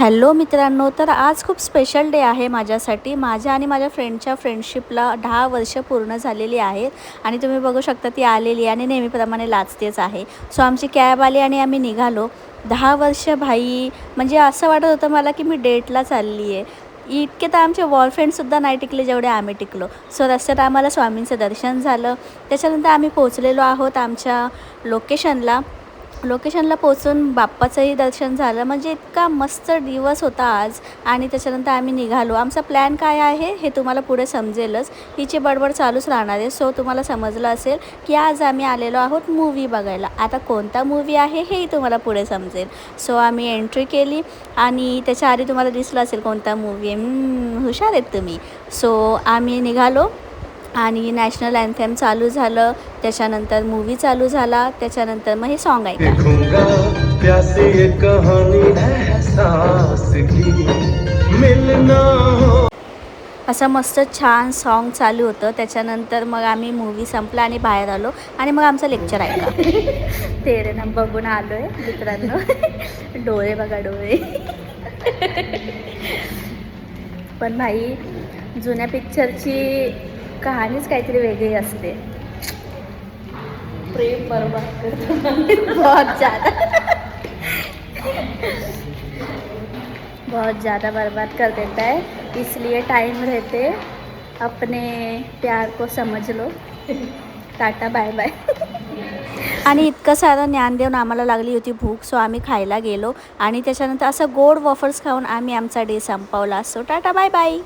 Hello मित्रांनो, तर आज खूप स्पेशल डे आहे माझ्यासाठी. माझ्या आणि माझ्या फ्रेंडच्या फ्रेंडशिपला 10 वर्ष पूर्ण झालेली आहेत आणि तुम्ही बघू शकता ती आलेली आणि नेहमीप्रमाणे लाजतेच आहे. सो आमची कॅब आली आणि आम्ही निघालो. 10 वर्ष भाई, म्हणजे असं वाटत होतं मला की मी डेटला चालली आहे. इतके तर आमचे बॉयफ्रेंडसुद्धा नाही टिकले जेवढे आम्ही टिकलो. सो रस्त्यात आम्हाला स्वामींचं दर्शन झालं. त्याच्यानंतर आम्ही पोचलेलो आहोत आमच्या लोकेशनला पोचून बाप्पाचंही दर्शन झालं. म्हणजे इतका मस्त दिवस होता आज. आणि त्याच्यानंतर आम्ही निघालो. आमचा प्लॅन काय आहे हे तुम्हाला पुढे समजेलच. हिची बडबड चालूच राहणार आहे. सो तुम्हाला समजलं असेल की आज आम्ही आलेलो आहोत मूव्ही बघायला. आता कोणता मूव्ही आहे हेही तुम्हाला पुढे समजेल. सो आम्ही एंट्री केली आणि त्याच्या आधी तुम्हाला दिसलं असेल कोणता मूव्ही आहे. हुशार आहेत तुम्ही. सो आम्ही निघालो आणि नॅशनल अँथेम चालू झालं. त्याच्यानंतर मूव्ही चालू झाला. त्याच्यानंतर मग हे सॉन्ग ऐका. प्यासे ये कहानी एहसास की मिलना हो, असं मस्त छान सॉन्ग चालू होतं. त्याच्यानंतर मग आम्ही मूव्ही संपला आणि बाहेर आलो आणि मग आमचं लेक्चर ऐका. तेरे ना बघून आलो आहे मित्रांनो. डोळे बघा, डोळे. पण भाई, जुन्या पिक्चरची कहाणीच काहीतरी वेगळी असते. प्रेम बर्बाद बहुत ज़्यादा बर्बाद कर देता है. इसलिए टाइम रहते अपने प्यार को समझ लो. Tata bye bye. आणि इतकं सारं ज्ञान देऊन आम्हाला लागली होती भूक. सो आम्ही खायला गेलो आणि त्याच्यानंतर असं गोड वॉफर्स खाऊन आम्ही आमचा डे संपवला. So tata bye bye.